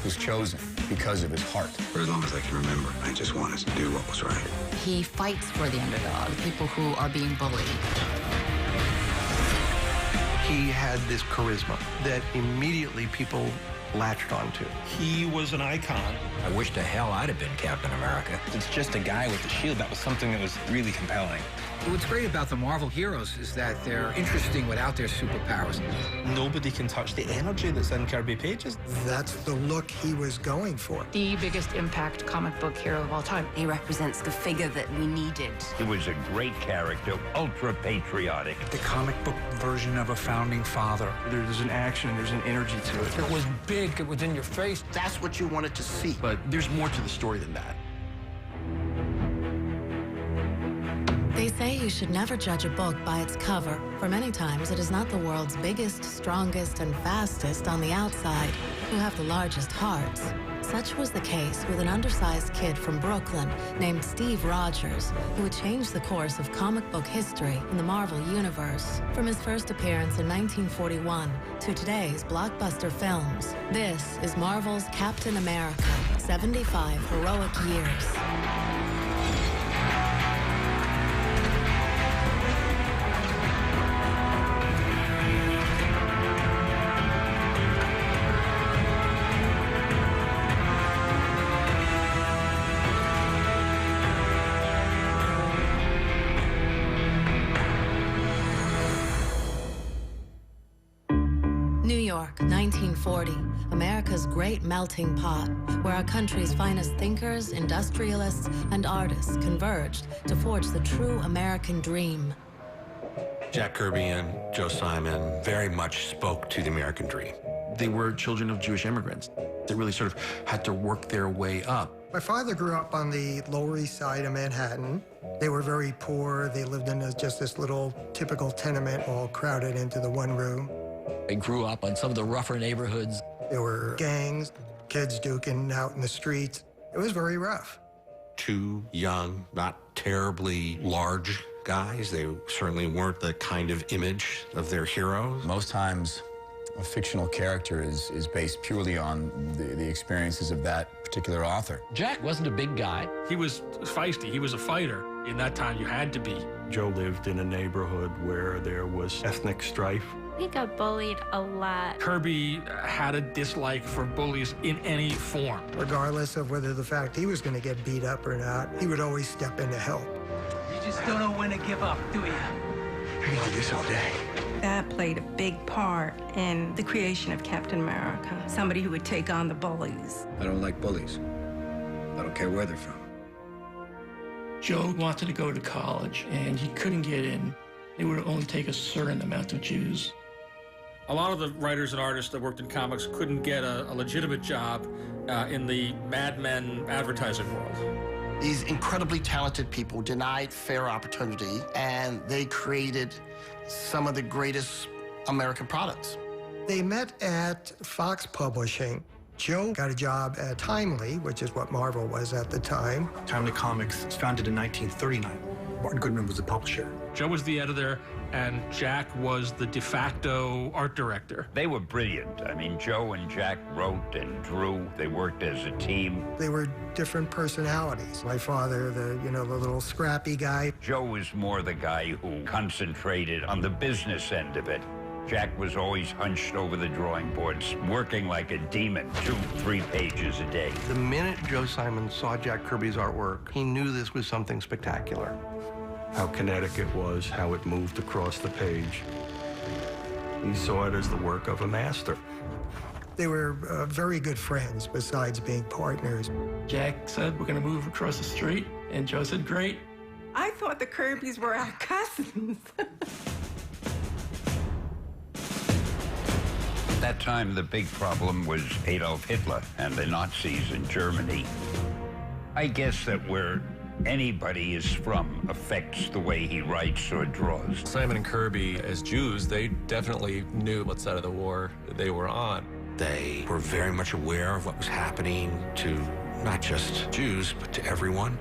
was chosen because of his heart. For as long as I can remember, I just wanted to do what was right. He fights for the underdog, people who are being bullied. He had this charisma that immediately people latched onto. He was an icon. I wish to hell I'd have been Captain America. It's just a guy with a shield. That was something that was really compelling. What's great about the Marvel heroes is that they're interesting without their superpowers. Nobody can touch the energy that's in Kirby pages. That's the look he was going for. The biggest impact comic book hero of all time. He represents the figure that we needed. He was a great character, ultra-patriotic. The comic book version of a founding father. There's an action, there's an energy to it. It was big, it was in your face. That's what you wanted to see. But there's more to the story than that. They say you should never judge a book by its cover, for many times it is not the world's biggest, strongest, and fastest on the outside who have the largest hearts. Such was the case with an undersized kid from Brooklyn named Steve Rogers, who would change the course of comic book history in the Marvel Universe. From his first appearance in 1941 to today's blockbuster films, this is Marvel's Captain America, 75 heroic years. New York, 1940, America's great melting pot, where our country's finest thinkers, industrialists, and artists converged to forge the true American dream. Jack Kirby and Joe Simon very much spoke to the American dream. They were children of Jewish immigrants. They really sort of had to work their way up. My father grew up on the Lower East Side of Manhattan. They were very poor. They lived in just this little typical tenement all crowded into the one room. I grew up on some of the rougher neighborhoods. There were gangs, kids duking out in the streets. It was very rough. Two young, not terribly large guys. They certainly weren't the kind of image of their heroes. Most times, a fictional character is based purely on the experiences of that particular author. Jack wasn't a big guy. He was feisty. He was a fighter. In that time, you had to be. Joe lived in a neighborhood where there was ethnic strife. He got bullied a lot. Kirby had a dislike for bullies in any form. Regardless of whether the fact he was going to get beat up or not, he would always step in to help. You just don't know when to give up, do you? I can do this all day. That played a big part in the creation of Captain America, somebody who would take on the bullies. I don't like bullies. I don't care where they're from. Joe wanted to go to college, and he couldn't get in. It would only take a certain amount of Jews. A lot of the writers and artists that worked in comics couldn't get a legitimate job in the Mad Men advertising world. These incredibly talented people denied fair opportunity, and they created some of the greatest American products. They met at Fox Publishing. Joe got a job at Timely, which is what Marvel was at the time. Timely Comics was founded in 1939. Martin Goodman was the publisher. Joe was the editor, and Jack was the de facto art director. They were brilliant. I mean, Joe and Jack wrote and drew. They worked as a team. They were different personalities. My father, the little scrappy guy. Joe was more the guy who concentrated on the business end of it. Jack was always hunched over the drawing boards, working like a demon, 2-3 pages a day. The minute Joe Simon saw Jack Kirby's artwork, he knew this was something spectacular. How kinetic it was, how it moved across the page. He saw it as the work of a master. They were very good friends, besides being partners. Jack said, "We're going to move across the street," and Joe said, "Great." I thought the Kirbys were our cousins. At that time, the big problem was Adolf Hitler and the Nazis in Germany. I guess that where anybody is from affects the way he writes or draws. Simon and Kirby, as Jews, they definitely knew what side of the war they were on. They were very much aware of what was happening to not just Jews, but to everyone.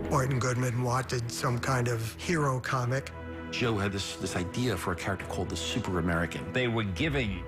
Martin Goodman wanted some kind of hero comic. Joe had this idea for a character called the Super American. They were giving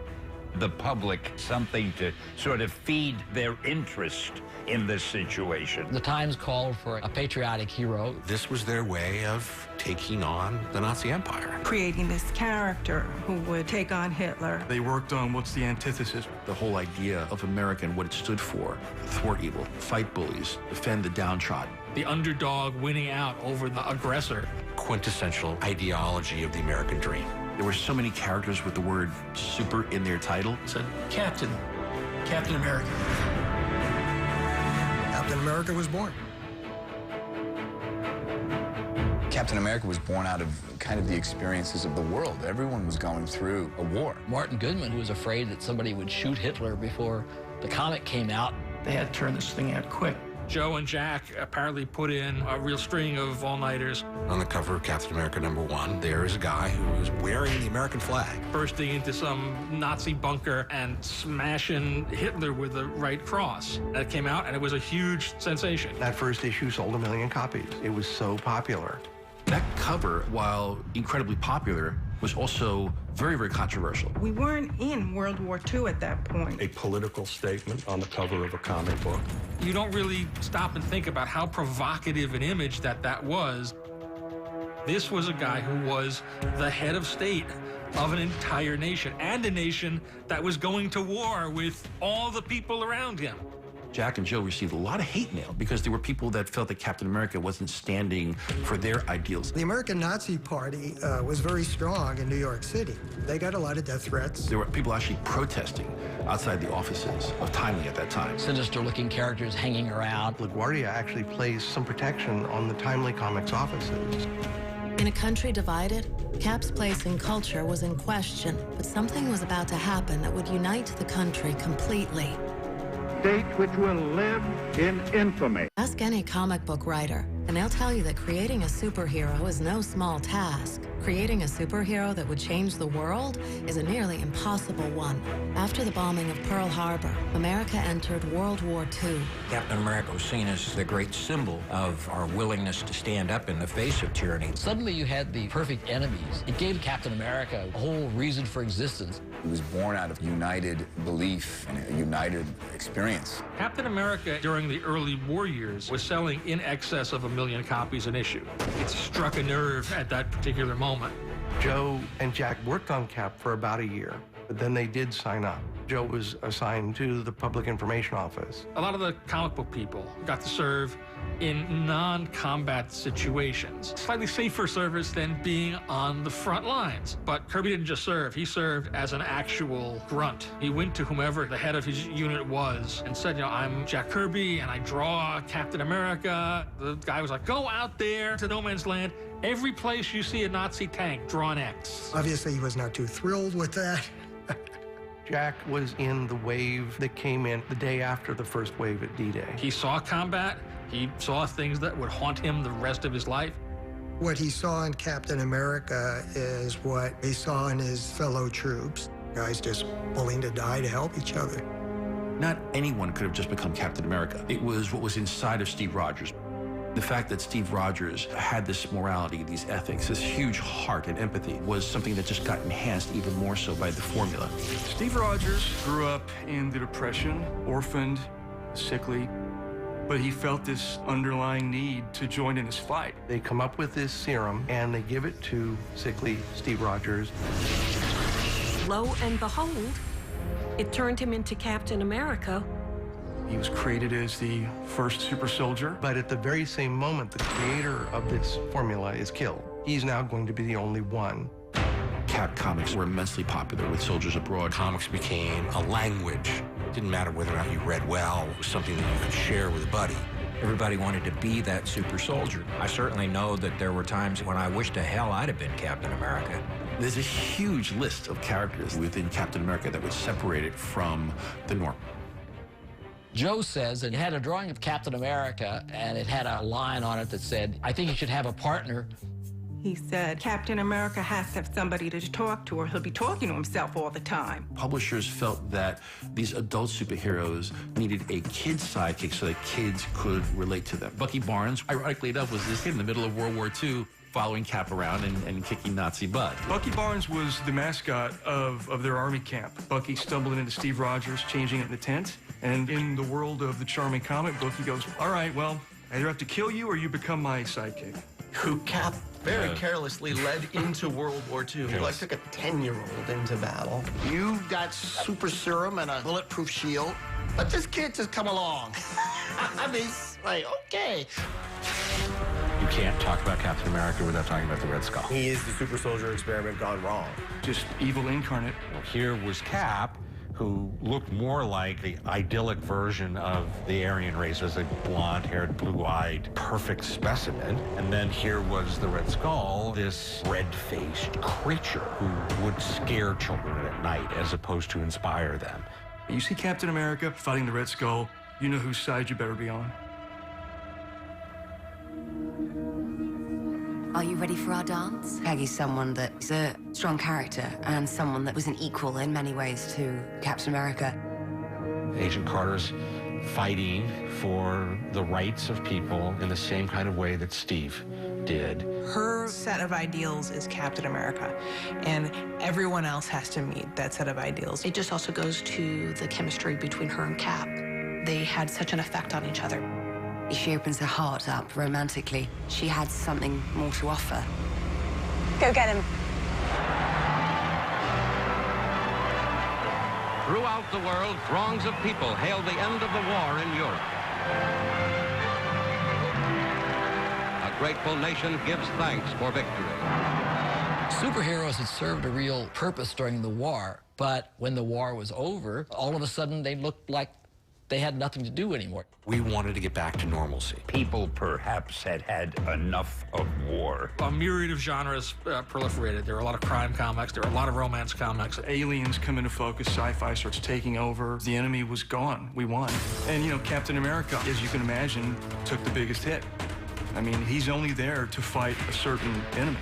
the public something to sort of feed their interest in this situation. The Times called for a patriotic hero. This was their way of taking on the Nazi Empire. Creating this character who would take on Hitler. They worked on what's the antithesis, the whole idea of America and what it stood for. Thwart evil, fight bullies, defend the downtrodden. The underdog winning out over the aggressor. Quintessential ideology of the American dream. There were so many characters with the word super in their title. It said, Captain America. Captain America was born. Captain America was born out of kind of the experiences of the world. Everyone was going through a war. Martin Goodman was afraid that somebody would shoot Hitler before the comic came out. They had to turn this thing out quick. Joe and Jack apparently put in a real string of all-nighters. On the cover of Captain America #1, there is a guy who is wearing the American flag. Bursting into some Nazi bunker and smashing Hitler with the right cross. That came out, and it was a huge sensation. That first issue sold 1 million copies. It was so popular. That cover, while incredibly popular, was also very, very controversial. We weren't in World War II at that point. A political statement on the cover of a comic book. You don't really stop and think about how provocative an image that was. This was a guy who was the head of state of an entire nation, and a nation that was going to war with all the people around him. Jack and Joe received a lot of hate mail because there were people that felt that Captain America wasn't standing for their ideals. The American Nazi Party was very strong in New York City. They got a lot of death threats. There were people actually protesting outside the offices of Timely at that time. Sinister-looking characters hanging around. LaGuardia actually placed some protection on the Timely Comics offices. In a country divided, Cap's place in culture was in question, but something was about to happen that would unite the country completely. State which will live in infamy. Ask any comic book writer, and they'll tell you that creating a superhero is no small task. Creating a superhero that would change the world is a nearly impossible one. After the bombing of Pearl Harbor, America entered World War II. Captain America was seen as the great symbol of our willingness to stand up in the face of tyranny. Suddenly you had the perfect enemies. It gave Captain America a whole reason for existence. He was born out of united belief and a united experience. Captain America during the early war years was selling in excess of 1 million copies an issue. It struck a nerve at that particular moment. Joe and Jack worked on Cap for about a year, but then they did sign up. Joe was assigned to the Public Information Office. A lot of the comic book people got to serve in non-combat situations. Slightly safer service than being on the front lines. But Kirby didn't just serve, he served as an actual grunt. He went to whomever the head of his unit was and said, I'm Jack Kirby and I draw Captain America. The guy was like, go out there to no man's land. Every place you see a Nazi tank, draw an X. Obviously, he was not too thrilled with that. Jack was in the wave that came in the day after the first wave at D-Day. He saw combat. He saw things that would haunt him the rest of his life. What he saw in Captain America is what he saw in his fellow troops. Guys just willing to die to help each other. Not anyone could have just become Captain America. It was what was inside of Steve Rogers. The fact that Steve Rogers had this morality, these ethics, this huge heart and empathy was something that just got enhanced even more so by the formula. Steve Rogers grew up in the Depression, orphaned, sickly, but he felt this underlying need to join in this fight. They come up with this serum and they give it to sickly Steve Rogers. Lo and behold, it turned him into Captain America. He was created as the first super soldier. But at the very same moment, the creator of this formula is killed. He's now going to be the only one. Cap comics were immensely popular with soldiers abroad. Comics became a language. It didn't matter whether or not you read well. It was something that you could share with a buddy. Everybody wanted to be that super soldier. I certainly know that there were times when I wished to hell I'd have been Captain America. There's a huge list of characters within Captain America that would separate it from the norm. Joe says it had a drawing of Captain America, and it had a line on it that said, I think you should have a partner. He said, Captain America has to have somebody to talk to, or he'll be talking to himself all the time. Publishers felt that these adult superheroes needed a kid's sidekick so that kids could relate to them. Bucky Barnes, ironically enough, was this kid in the middle of World War II. following Cap around and kicking Nazi butt. Bucky Barnes was the mascot of their army camp. Bucky stumbled into Steve Rogers, changing it in the tent. And in the world of the charming comic book, he goes, all right, well, I either have to kill you or you become my sidekick. Who Cap very carelessly led into World War II. He like took a 10-year-old into battle. You got super serum and a bulletproof shield, but this kid just come along. I mean, it's like, okay. You can't talk about Captain America without talking about the Red Skull. He is the super soldier experiment gone wrong. Just evil incarnate. Here was Cap, who looked more like the idyllic version of the Aryan race as a blonde-haired, blue-eyed, perfect specimen. And then here was the Red Skull, this red-faced creature who would scare children at night as opposed to inspire them. You see Captain America fighting the Red Skull, you know whose side you better be on. Are you ready for our dance? Peggy's someone that's a strong character and someone that was an equal in many ways to Captain America. Agent Carter's fighting for the rights of people in the same kind of way that Steve did. Her set of ideals is Captain America, and everyone else has to meet that set of ideals. It just also goes to the chemistry between her and Cap. They had such an effect on each other. She opens her heart up romantically. She had something more to offer. Go get him. Throughout the world, throngs of people hailed the end of the war in Europe. A grateful nation gives thanks for victory. Superheroes had served a real purpose during the war, but when the war was over, all of a sudden they looked like they had nothing to do anymore. We wanted to get back to normalcy. People perhaps had had enough of war. A myriad of genres proliferated. There were a lot of crime comics. There were a lot of romance comics. Aliens come into focus. Sci-fi starts taking over. The enemy was gone. We won. And, you know, Captain America, as you can imagine, took the biggest hit. I mean, he's only there to fight a certain enemy,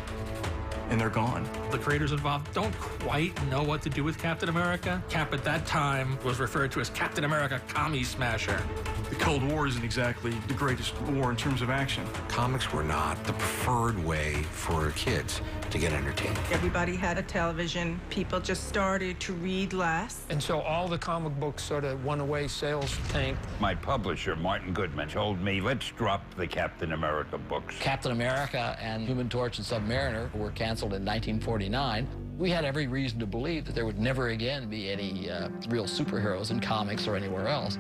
and they're gone. The creators involved don't quite know what to do with Captain America. Cap at that time was referred to as Captain America Commie Smasher. The Cold War isn't exactly the greatest war in terms of action. Comics were not the preferred way for kids to get entertained. Everybody had a television. People just started to read less. And so all the comic books sort of went away, sales tanked. My publisher, Martin Goodman, told me, let's drop the Captain America books. Captain America and Human Torch and Submariner were canceled in 1949. We had every reason to believe that there would never again be any real superheroes in comics or anywhere else.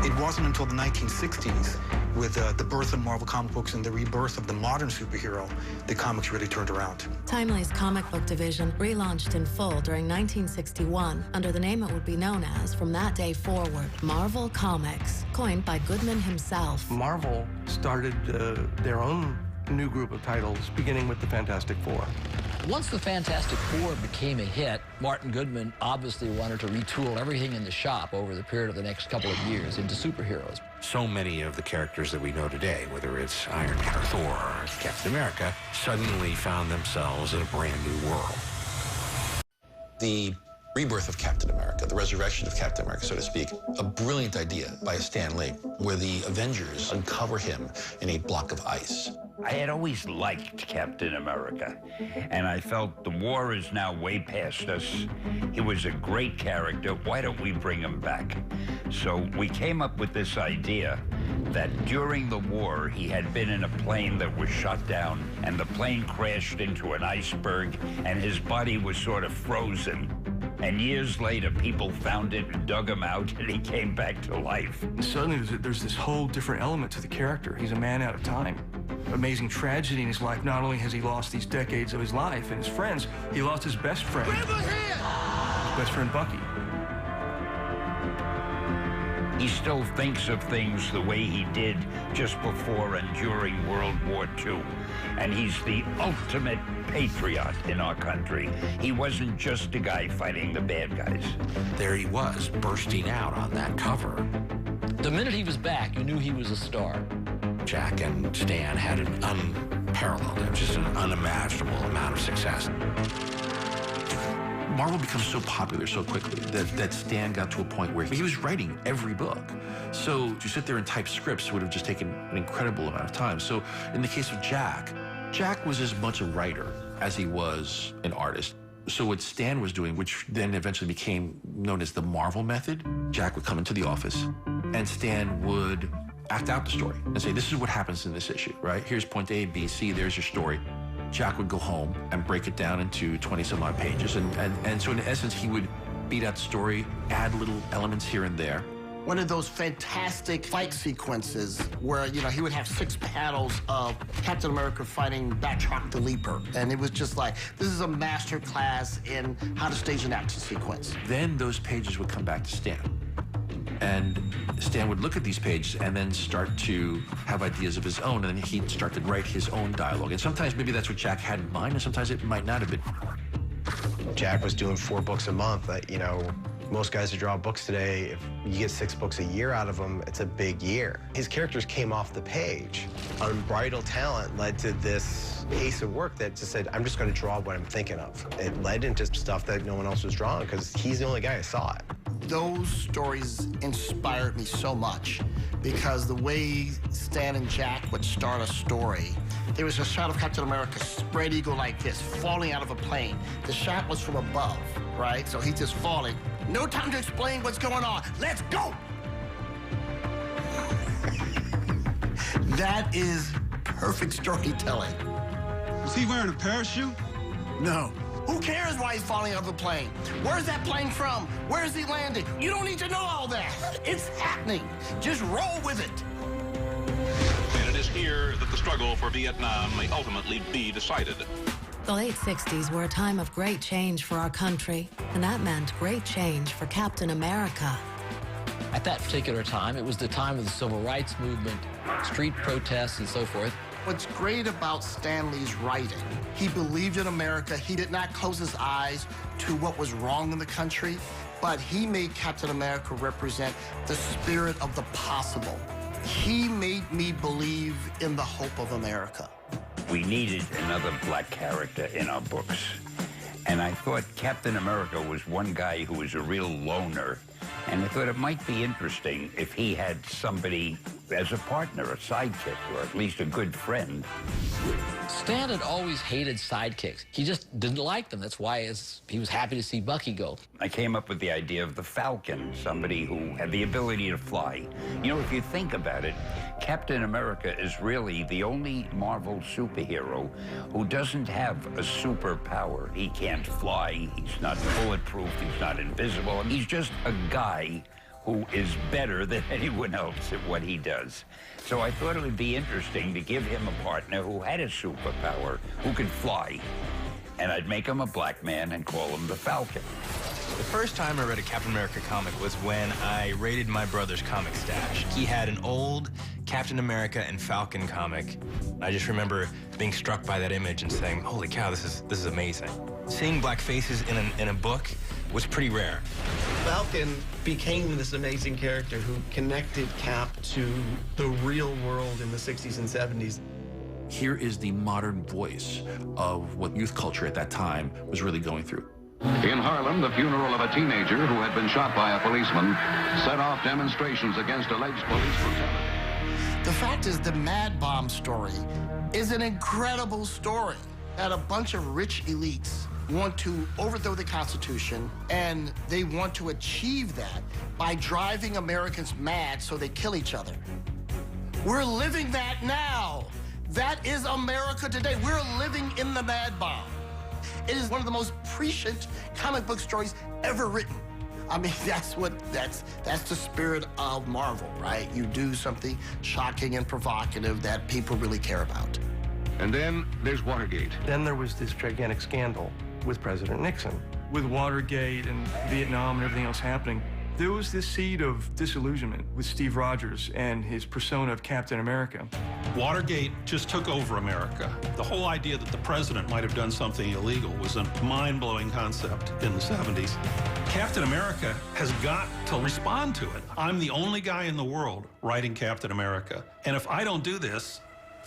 It wasn't until the 1960s, with the birth of Marvel comic books and the rebirth of the modern superhero, that comics really turned around. Timely's comic book division relaunched in full during 1961 under the name it would be known as from that day forward, Marvel Comics, coined by Goodman himself. Marvel started their own new group of titles, beginning with the Fantastic Four. Once the Fantastic Four became a hit, Martin Goodman obviously wanted to retool everything in the shop over the period of the next couple of years into superheroes. So many of the characters that we know today, whether it's Iron Man or Thor or Captain America, suddenly found themselves in a brand new world. The rebirth of Captain America, the resurrection of Captain America, so to speak, a brilliant idea by Stan Lee, where the Avengers uncover him in a block of ice. I had always liked Captain America, and I felt the war is now way past us. He was a great character. Why don't we bring him back? So we came up with this idea that during the war, he had been in a plane that was shot down, and the plane crashed into an iceberg, and his body was sort of frozen. And years later, people found it and dug him out, and he came back to life. And suddenly, there's this whole different element to the character. He's a man out of time. Amazing tragedy in his life. Not only has he lost these decades of his life and his friends, he lost his best friend. His best friend, Bucky. He still thinks of things the way he did just before and during World War II. And he's the ultimate patriot in our country. He wasn't just a guy fighting the bad guys. There he was, bursting out on that cover. The minute he was back, you knew he was a star. Jack and Stan had an unparalleled, just an unimaginable amount of success. Marvel becomes so popular so quickly that Stan got to a point where he was writing every book. So to sit there and type scripts would have just taken an incredible amount of time. So in the case of Jack was as much a writer as he was an artist. So what Stan was doing, which then eventually became known as the Marvel method, Jack would come into the office and Stan would act out the story and say, this is what happens in this issue, right? Here's point A, B, C, there's your story. Jack would go home and break it down into 20-some-odd pages. And so in essence, he would beat out the story, add little elements here and there. One of those fantastic fight sequences where, you know, he would have 6 panels of Captain America fighting Batroc the Leaper. And it was just like, this is a master class in how to stage an action sequence. Then those pages would come back to Stan. And Stan would look at these pages and then start to have ideas of his own, and then he'd start to write his own dialogue. And sometimes maybe that's what Jack had in mind, and sometimes it might not have been. Jack was doing 4 books a month. You know, most guys who draw books today, if you get 6 books a year out of them, it's a big year. His characters came off the page. Unbridled talent led to this pace of work that just said, I'm just going to draw what I'm thinking of. It led into stuff that no one else was drawing because he's the only guy who saw it. Those stories inspired me so much because the way Stan and Jack would start a story, there was a shot of Captain America spread eagle like this, falling out of a plane. The shot was from above, right? So he's just falling. No time to explain what's going on. Let's go! That is perfect storytelling. Was he wearing a parachute? No. Who cares why he's falling out of a plane? Where's that plane from? Where is he landing? You don't need to know all that. It's happening. Just roll with it. And it is here that the struggle for Vietnam may ultimately be decided. The late 60s were a time of great change for our country, and that meant great change for Captain America. At that particular time, it was the time of the Civil Rights Movement, street protests, and so forth. What's great about Stan Lee's writing, he believed in America. He did not close his eyes to what was wrong in the country, but he made Captain America represent the spirit of the possible. He made me believe in the hope of America. We needed another black character in our books. And I thought Captain America was one guy who was a real loner. And I thought it might be interesting if he had somebody as a partner, a sidekick, or at least a good friend. Stan had always hated sidekicks. He just didn't like them. That's why he was happy to see Bucky go. I came up with the idea of the Falcon, somebody who had the ability to fly. You know, if you think about it, Captain America is really the only Marvel superhero who doesn't have a superpower. He can't fly, he's not bulletproof, he's not invisible. He's just a guy who is better than anyone else at what he does. So I thought it would be interesting to give him a partner who had a superpower, who could fly. And I'd make him a black man and call him the Falcon. The first time I read a Captain America comic was when I raided my brother's comic stash. He had an old Captain America and Falcon comic. I just remember being struck by that image and saying, holy cow, this is amazing. Seeing black faces in a book was pretty rare. Falcon became this amazing character who connected Cap to the real world in the 60s and 70s. Here is the modern voice of what youth culture at that time was really going through. In Harlem, the funeral of a teenager who had been shot by a policeman set off demonstrations against alleged police brutality. The fact is, the Mad Bomb story is an incredible story that a bunch of rich elites want to overthrow the Constitution, and they want to achieve that by driving Americans mad so they kill each other. We're living that now. That is America today. We're living in the Mad Bomb. It is one of the most prescient comic book stories ever written. I mean, that's the spirit of Marvel, right? You do something shocking and provocative that people really care about. And then there's Watergate. Then there was this gigantic scandal with President Nixon. With Watergate and Vietnam and everything else happening, there was this seed of disillusionment with Steve Rogers and his persona of Captain America. Watergate just took over America. The whole idea that the president might have done something illegal was a mind-blowing concept in the 70s. Captain America has got to respond to it. I'm the only guy in the world writing Captain America. And if I don't do this,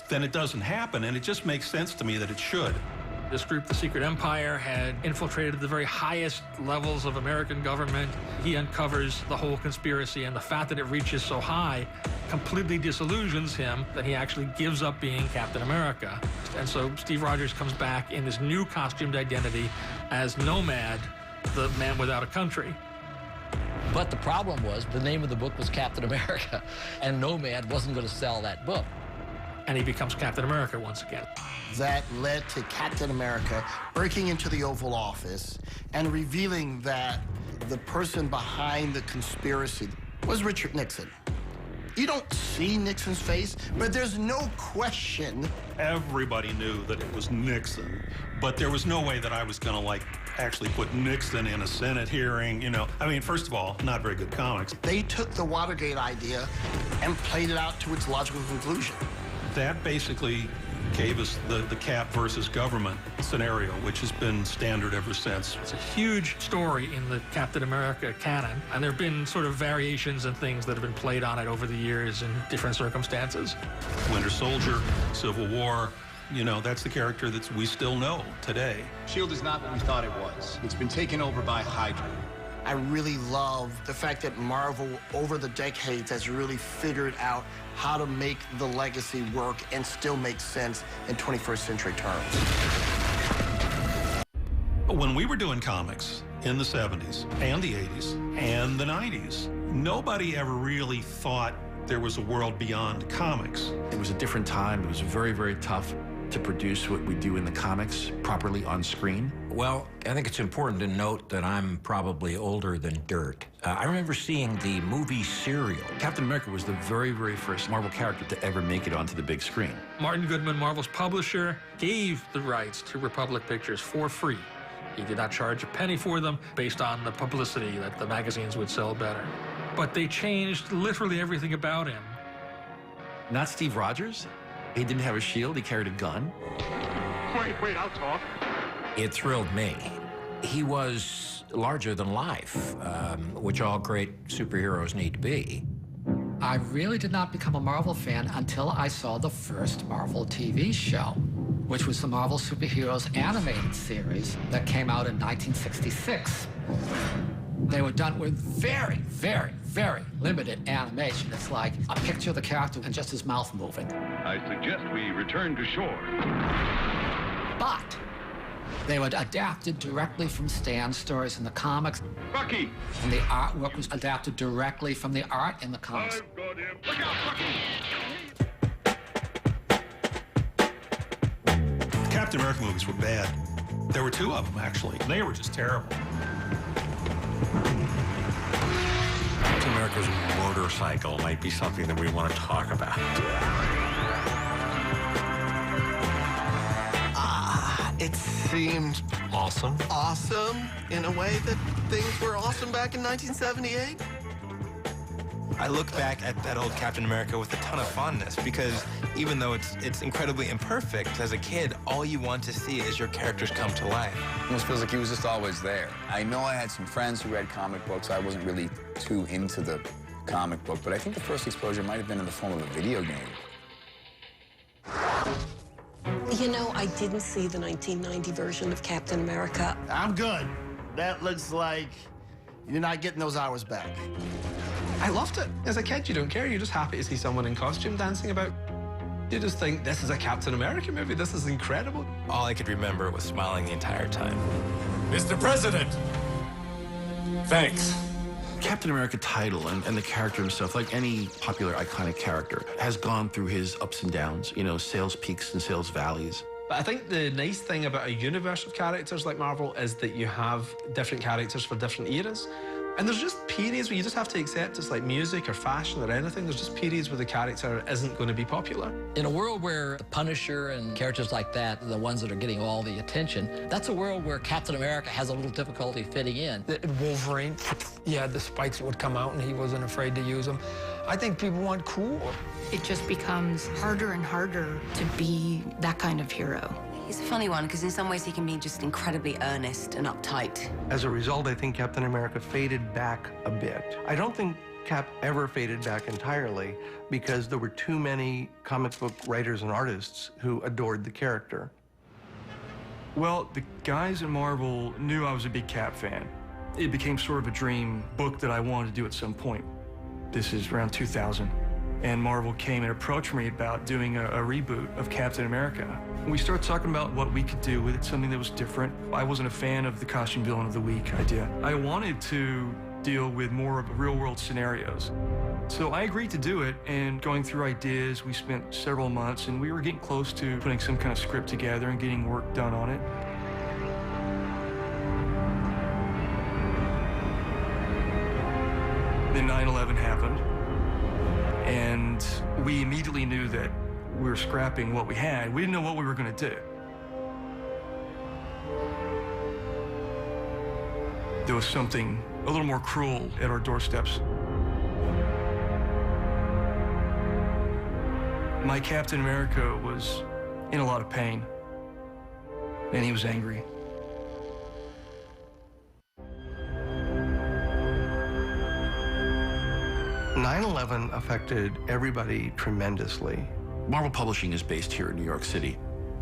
then it doesn't happen, and it just makes sense to me that it should. This group, the Secret Empire, had infiltrated the very highest levels of American government. He uncovers the whole conspiracy, and the fact that it reaches so high completely disillusions him that he actually gives up being Captain America. And so Steve Rogers comes back in this new costumed identity as Nomad, the man without a country. But the problem was the name of the book was Captain America, and Nomad wasn't going to sell that book. And he becomes Captain America once again. That led to Captain America breaking into the Oval Office and revealing that the person behind the conspiracy was Richard Nixon. You don't see Nixon's face, but there's no question. Everybody knew that it was Nixon, but there was no way that I was going to, like, actually put Nixon in a Senate hearing, you know. I mean, first of all, not very good comics. They took the Watergate idea and played it out to its logical conclusion. That basically gave us the Cap versus government scenario, which has been standard ever since. It's a huge story in the Captain America canon, and there have been sort of variations and things that have been played on it over the years in different circumstances. Winter Soldier, Civil War, you know, that's the character that we still know today. S.H.I.E.L.D. is not what we thought it was. It's been taken over by Hydra. I really love the fact that Marvel, over the decades, has really figured out how to make the legacy work and still make sense in 21st century terms. When we were doing comics in the 70s and the 80s and the 90s, nobody ever really thought there was a world beyond comics. It was a different time. It was very, very tough to produce what we do in the comics properly on screen. Well, I think it's important to note that I'm probably older than dirt. I remember seeing the movie Serial. Captain America was the very, very first Marvel character to ever make it onto the big screen. Martin Goodman, Marvel's publisher, gave the rights to Republic Pictures for free. He did not charge a penny for them based on the publicity that the magazines would sell better. But they changed literally everything about him. Not Steve Rogers. He didn't have a shield, he carried a gun. Wait, I'll talk. It thrilled me. He was larger than life, which all great superheroes need to be. I really did not become a Marvel fan until I saw the first Marvel TV show, which was the Marvel Superheroes animated series that came out in 1966. They were done with very, very, very limited animation. It's like a picture of the character and just his mouth moving. I suggest we return to shore. But they were adapted directly from Stan's stories in the comics. Bucky! And the artwork was adapted directly from the art in the comics. I've got him. Look out, Bucky! Captain America movies were bad. There were two of them, actually. They were just terrible. Captain America's motorcycle might be something that we want to talk about. It seemed awesome. Awesome in a way that things were awesome back in 1978. I look back at that old Captain America with a ton of fondness because even though it's incredibly imperfect, as a kid, all you want to see is your characters come to life. It almost feels like he was just always there. I know I had some friends who read comic books. I wasn't really too into the comic book, but I think the first exposure might have been in the form of a video game. You know, I didn't see the 1990 version of Captain America. I'm good. That looks like you're not getting those hours back. I loved it. As a kid, you don't care. You're just happy to see someone in costume dancing about. You just think, this is a Captain America movie. This is incredible. All I could remember was smiling the entire time. Mr. President, thanks. Captain America title and the character himself, like any popular iconic character, has gone through his ups and downs, you know, sales peaks and sales valleys. But I think the nice thing about a universe of characters like Marvel is that you have different characters for different eras. And there's just periods where you just have to accept it's like music or fashion or anything. There's just periods where the character isn't going to be popular. In a world where the Punisher and characters like that are the ones that are getting all the attention, that's a world where Captain America has a little difficulty fitting in. Wolverine, yeah, the spikes would come out and he wasn't afraid to use them. I think people want cool. It just becomes harder and harder to be that kind of hero. He's a funny one because in some ways he can be just incredibly earnest and uptight. As a result, I think Captain America faded back a bit. I don't think Cap ever faded back entirely because there were too many comic book writers and artists who adored the character. Well, the guys at Marvel knew I was a big Cap fan. It became sort of a dream book that I wanted to do at some point. This is around 2000. And Marvel came and approached me about doing a reboot of Captain America. We started talking about what we could do with it, something that was different. I wasn't a fan of the costume villain of the week idea. I wanted to deal with more of real-world scenarios. So I agreed to do it, and going through ideas, we spent several months, and we were getting close to putting some kind of script together and getting work done on it. Then 9/11 happened, and we immediately knew that we were scrapping what we had. We didn't know what we were going to do. There was something a little more cruel at our doorsteps. My Captain America was in a lot of pain, and he was angry. "9/11 affected everybody tremendously. Marvel Publishing is based here in New York City.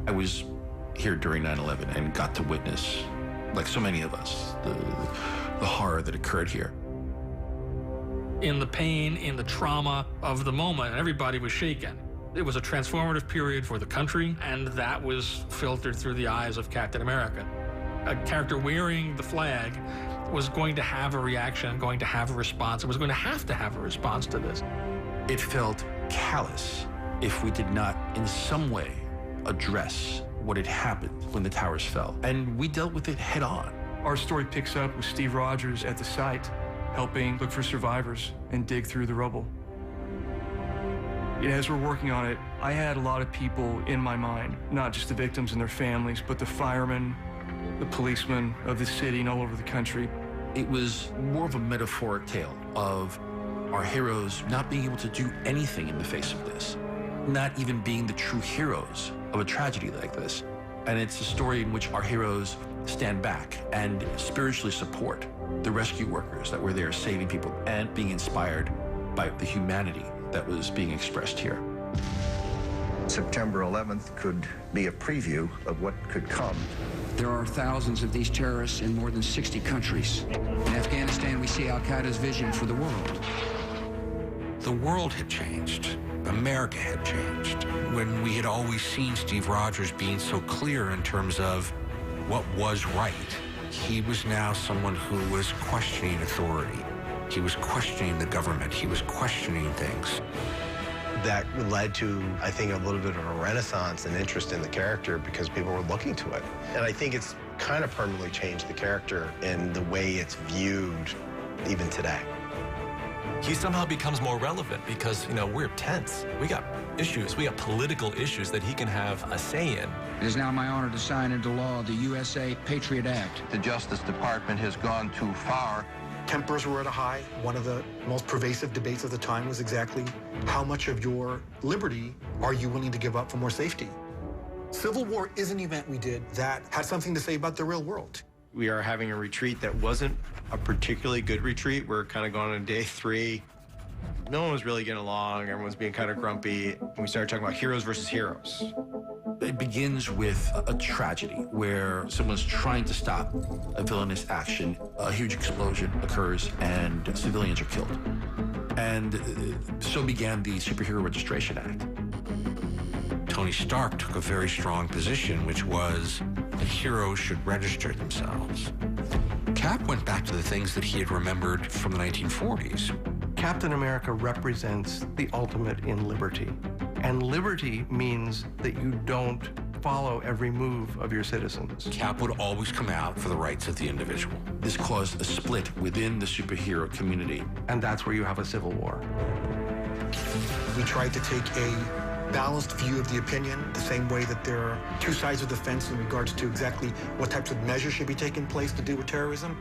I was here during 9/11 and got to witness, like so many of us, the horror that occurred here. In the pain, in the trauma of the moment, everybody was shaken. It was a transformative period for the country, and that was filtered through the eyes of Captain America. A character wearing the flag was going to have a reaction, going to have a response. It was going to have a response to this. It felt callous if we did not, in some way, address what had happened when the towers fell. And we dealt with it head on. Our story picks up with Steve Rogers at the site, helping look for survivors and dig through the rubble. As we're working on it, I had a lot of people in my mind, not just the victims and their families, but the firemen, the policemen of the city and all over the country. It was more of a metaphoric tale of our heroes not being able to do anything in the face of this, not even being the true heroes of a tragedy like this. And it's a story in which our heroes stand back and spiritually support the rescue workers that were there saving people and being inspired by the humanity that was being expressed here. September 11th could be a preview of what could come. There are thousands of these terrorists in more than 60 countries. In Afghanistan, we see Al-Qaeda's vision for the world. The world had changed. America had changed. When we had always seen Steve Rogers being so clear in terms of what was right, he was now someone who was questioning authority. He was questioning the government. He was questioning things. That led to, I think, a little bit of a renaissance and interest in the character because people were looking to it. And I think it's kind of permanently changed the character and the way it's viewed even today. He somehow becomes more relevant because, you know, we're tense. We got issues. We got political issues that he can have a say in. It is now my honor to sign into law the USA Patriot Act. The Justice Department has gone too far. Tempers were at a high. One of the most pervasive debates of the time was exactly how much of your liberty are you willing to give up for more safety? Civil War is an event we did that had something to say about the real world. We are having a retreat that wasn't a particularly good retreat. We're kind of going on day 3. No one was really getting along. Everyone's being kind of grumpy. And we started talking about heroes versus heroes. It begins with a tragedy where someone's trying to stop a villainous action. A huge explosion occurs and civilians are killed. And so began the Superhero Registration Act. Tony Stark took a very strong position, which was that heroes should register themselves. Cap went back to the things that he had remembered from the 1940s. Captain America represents the ultimate in liberty. And liberty means that you don't follow every move of your citizens. Cap would always come out for the rights of the individual. This caused a split within the superhero community. And that's where you have a civil war. We tried to take a balanced view of the opinion, the same way that there are two sides of the fence in regards to exactly what types of measures should be taking place to deal with terrorism.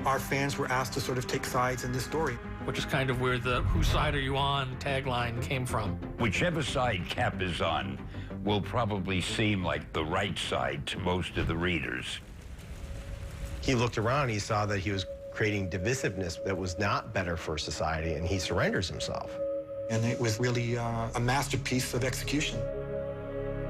Our fans were asked to sort of take sides in this story. Which is kind of where the "whose side are you on" tagline came from. Whichever side Cap is on will probably seem like the right side to most of the readers. He looked around, he saw that he was creating divisiveness that was not better for society, and he surrenders himself. And it was really a masterpiece of execution.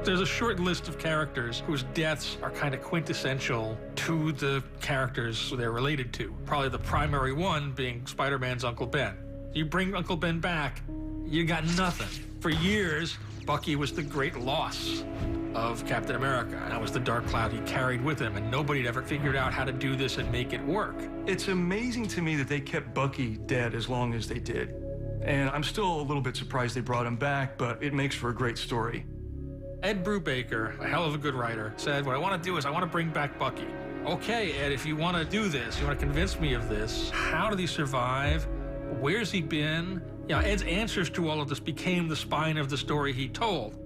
There's a short list of characters whose deaths are kind of quintessential to the characters they're related to. Probably the primary one being Spider-Man's Uncle Ben. You bring Uncle Ben back, you got nothing. For years, Bucky was the great loss of Captain America. That was the dark cloud he carried with him, and nobody had ever figured out how to do this and make it work. It's amazing to me that they kept Bucky dead as long as they did. And I'm still a little bit surprised they brought him back, but it makes for a great story. Ed Brubaker, a hell of a good writer, said, what I want to do is I want to bring back Bucky. Okay, Ed, if you want to do this, you want to convince me of this, how did he survive? Where's he been? You know, Ed's answers to all of this became the spine of the story he told.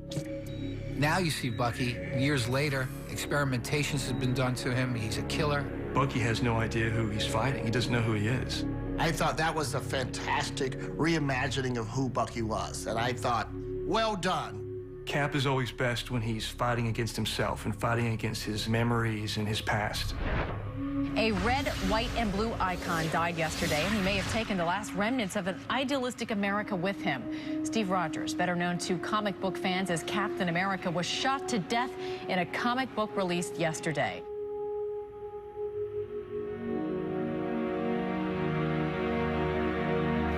Now you see Bucky, years later, experimentations have been done to him. He's a killer. Bucky has no idea who he's fighting. He doesn't know who he is. I thought that was a fantastic reimagining of who Bucky was, and I thought, well done. Cap is always best when he's fighting against himself and fighting against his memories and his past. A red, white, and blue icon died yesterday, and he may have taken the last remnants of an idealistic America with him. Steve Rogers, better known to comic book fans as Captain America, was shot to death in a comic book released yesterday.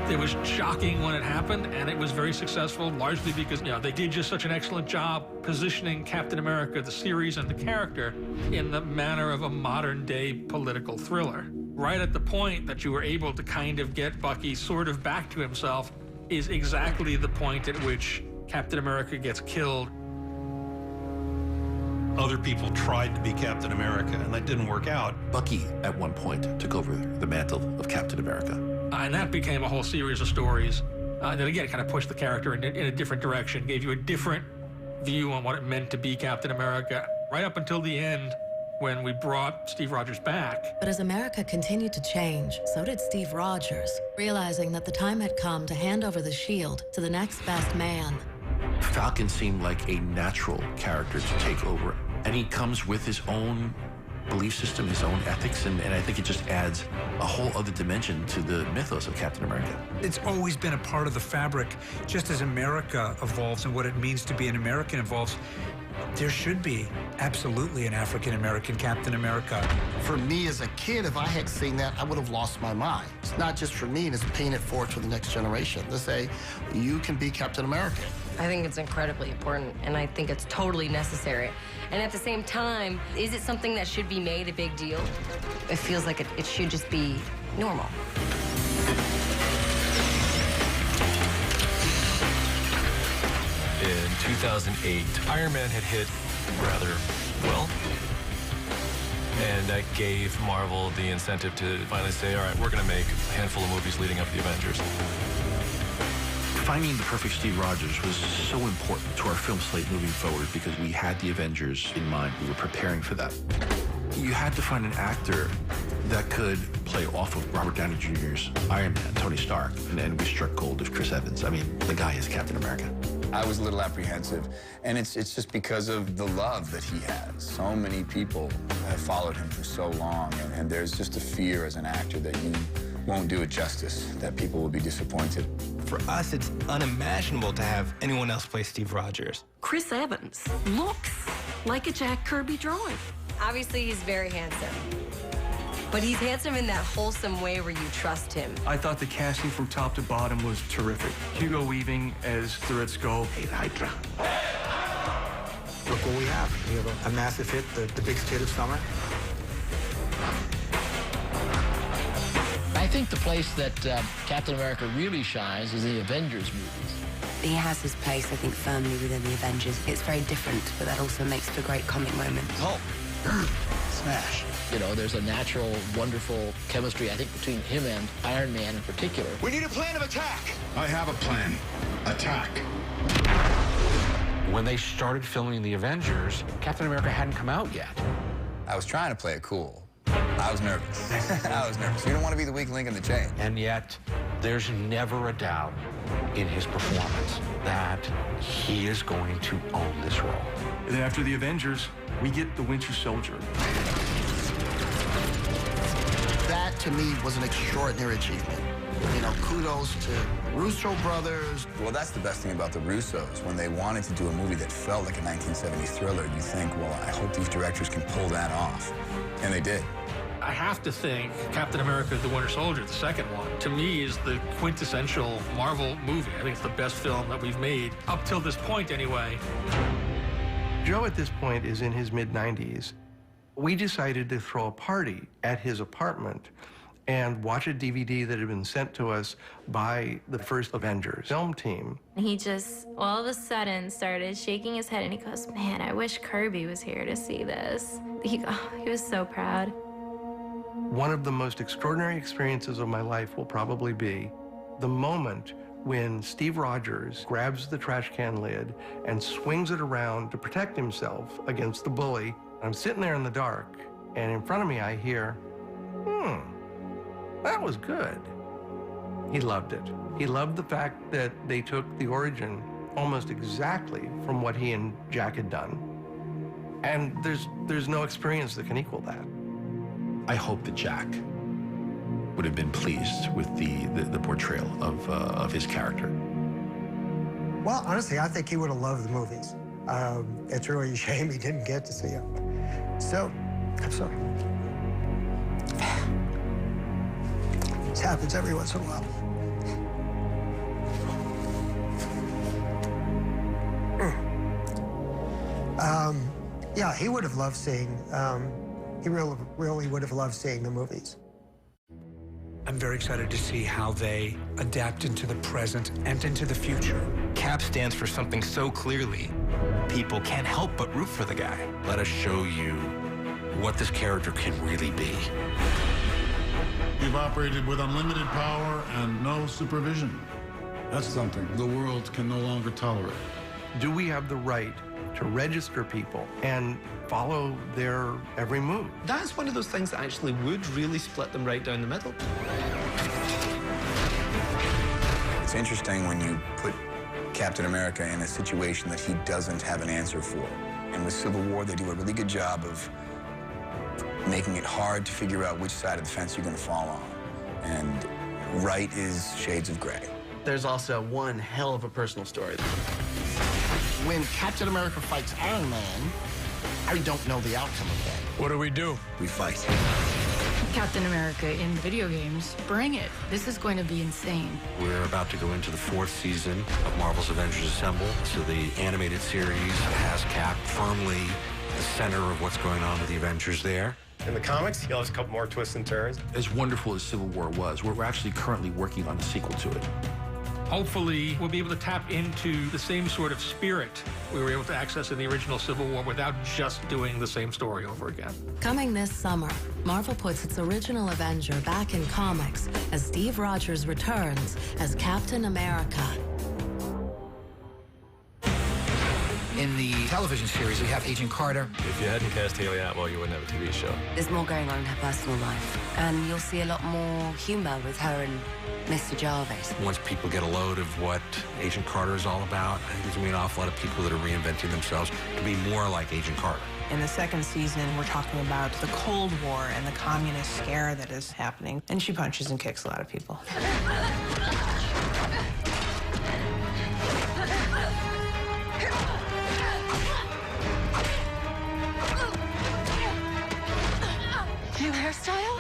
It was shocking when it happened, and it was very successful, largely because, they did just such an excellent job positioning Captain America, the series and the character, in the manner of a modern-day political thriller. Right at the point that you were able to kind of get Bucky sort of back to himself is exactly the point at which Captain America gets killed. Other people tried to be Captain America, and that didn't work out. Bucky, at one point, took over the mantle of Captain America. And that became a whole series of stories that, again, kind of pushed the character in a different direction, gave you a different view on what it meant to be Captain America, right up until the end when we brought Steve Rogers back. But as America continued to change, so did Steve Rogers, realizing that the time had come to hand over the shield to the next best man. Falcon seemed like a natural character to take over, and he comes with his own belief system, his own ethics, and I think it just adds a whole other dimension to the mythos of Captain America. It's always been a part of the fabric. Just as America evolves and what it means to be an American evolves, there should be absolutely an African-American Captain America. For me as a kid, if I had seen that, I would have lost my mind. It's not just for me, it's paying it forward to the next generation to say, you can be Captain America. I think it's incredibly important, and I think it's totally necessary. And at the same time, is it something that should be made a big deal? It feels like it should just be normal. In 2008, Iron Man had hit rather well. And that gave Marvel the incentive to finally say, all right, we're going to make a handful of movies leading up to the Avengers. Finding the perfect Steve Rogers was so important to our film slate moving forward because we had the Avengers in mind. We were preparing for that. You had to find an actor that could play off of Robert Downey Jr.'s Iron Man, Tony Stark, and we struck gold with Chris Evans. I mean, the guy is Captain America. I was a little apprehensive, and it's just because of the love that he has. So many people have followed him for so long, and there's just a fear as an actor that you won't do it justice, that people will be disappointed. For us, it's unimaginable to have anyone else play Steve Rogers. Chris Evans looks like a Jack Kirby drawing. Obviously, he's very handsome. But he's handsome in that wholesome way where you trust him. I thought the casting from top to bottom was terrific. Hugo Weaving as the Red Skull. Hey, Hydra. Look what we have. We have a massive hit, the biggest hit of summer. I think the place that Captain America really shines is the Avengers movies. He has his place, I think, firmly within the Avengers. It's very different, but that also makes for great comic moments. Oh, smash. You know, there's a natural, wonderful chemistry, I think, between him and Iron Man in particular. We need a plan of attack. I have a plan. Attack. When they started filming the Avengers, Captain America hadn't come out yet. I was trying to play it cool. I was nervous. I was nervous. You don't want to be the weak link in the chain. And yet, there's never a doubt in his performance that he is going to own this role. And then after the Avengers, we get the Winter Soldier. That, to me, was an extraordinary achievement. You know, kudos to Russo brothers. Well, that's the best thing about the Russos. When they wanted to do a movie that felt like a 1970s thriller, you think, well, I hope these directors can pull that off. And they did. I have to think Captain America: The Winter Soldier, the second one, to me is the quintessential Marvel movie. I think it's the best film that we've made, up till this point anyway. Joe at this point is in his mid-90s. We decided to throw a party at his apartment and watch a DVD that had been sent to us by the first Avengers film team. He just all of a sudden started shaking his head and he goes, man, I wish Kirby was here to see this. He was so proud. One of the most extraordinary experiences of my life will probably be the moment when Steve Rogers grabs the trash can lid and swings it around to protect himself against the bully. I'm sitting there in the dark, and in front of me I hear, that was good. He loved it. He loved the fact that they took the origin almost exactly from what he and Jack had done. And there's no experience that can equal that. I hope that Jack would have been pleased with the portrayal of his character. Well, honestly, I think he would have loved the movies. It's really a shame he didn't get to see them. So, I'm sorry. This happens every once in a while. Yeah, he would have loved seeing, he really would have loved seeing the movies. I'm very excited to see how they adapt into the present and into the future. Cap stands for something so clearly, people can't help but root for the guy. Let us show you what this character can really be. You've operated with unlimited power and no supervision. That's something the world can no longer tolerate. Do we have the right to register people and follow their every move? That's one of those things that actually would really split them right down the middle. It's interesting when you put Captain America in a situation that he doesn't have an answer for. And with Civil War, they do a really good job of making it hard to figure out which side of the fence you're going to fall on. And right is shades of gray. There's also one hell of a personal story. When Captain America fights Iron Man, I don't know the outcome of that. What do? We fight. Captain America in video games, bring it. This is going to be insane. We're about to go into the 4th season of Marvel's Avengers Assemble. So the animated series has Cap firmly the center of what's going on with the Avengers there. In the comics, you'll have a couple more twists and turns. As wonderful as Civil War was, we're actually currently working on a sequel to it. Hopefully, we'll be able to tap into the same sort of spirit we were able to access in the original Civil War without just doing the same story over again. Coming this summer, Marvel puts its original Avenger back in comics as Steve Rogers returns as Captain America. In the television series, we have Agent Carter. If you hadn't cast Haley Atwell, you wouldn't have a TV show. There's more going on in her personal life, and you'll see a lot more humor with her and Mr. Jarvis. Once people get a load of what Agent Carter is all about, I think there's going to be an awful lot of people that are reinventing themselves to be more like Agent Carter. In the 2nd season, we're talking about the Cold War and the communist scare that is happening, and she punches and kicks a lot of people. New hairstyle?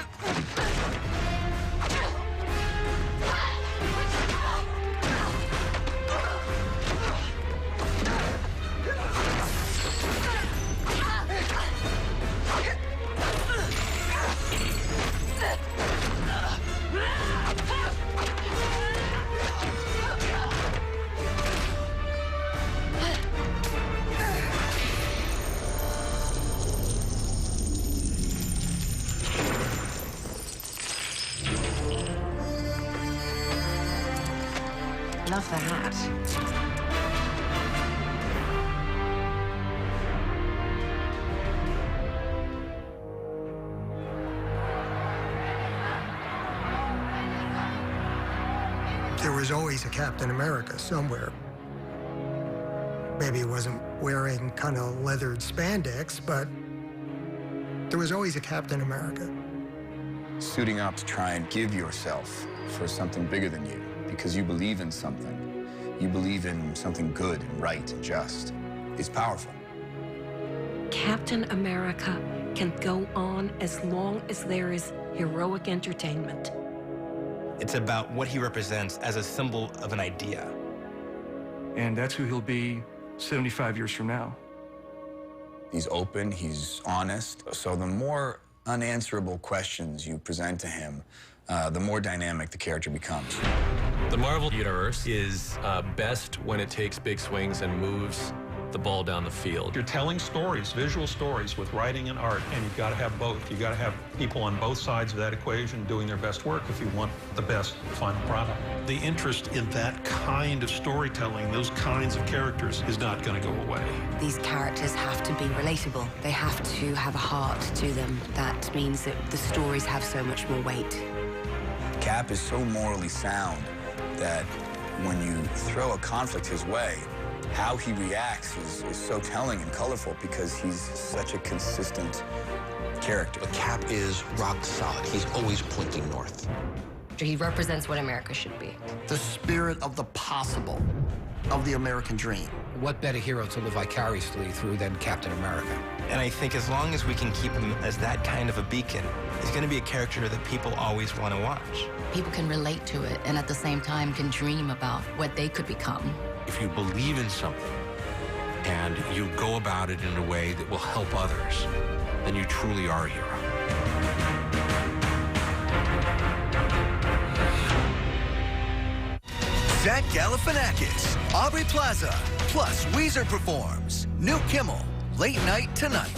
Love the hat. There was always a Captain America somewhere. Maybe he wasn't wearing kind of leathered spandex, but there was always a Captain America. suiting up to try and give yourself for something bigger than you because you believe in something. You believe in something good and right and just. It's powerful. Captain America can go on as long as there is heroic entertainment. It's about what he represents as a symbol of an idea. And that's who he'll be 75 years from now. He's open, he's honest. So the more unanswerable questions you present to him, the more dynamic the character becomes. The Marvel Universe is best when it takes big swings and moves the ball down the field. You're telling stories, visual stories with writing and art, and you've got to have both. You've got to have people on both sides of that equation doing their best work if you want the best final product. The interest in that kind of storytelling, those kinds of characters, is not going to go away. These characters have to be relatable. They have to have a heart to them. That means that the stories have so much more weight. Cap is so morally sound that when you throw a conflict his way, how he reacts is so telling and colorful because he's such a consistent character. But Cap is rock solid. He's always pointing north. He represents what America should be. The spirit of the possible, of the American dream. What better hero to live vicariously through than Captain America? And I think as long as we can keep him as that kind of a beacon, he's going to be a character that people always want to watch. People can relate to it and at the same time can dream about what they could become. If you believe in something and you go about it in a way that will help others, then you truly are a hero. Zach Galifianakis, Aubrey Plaza, plus Weezer performs. New Kimmel, Late Night Tonight.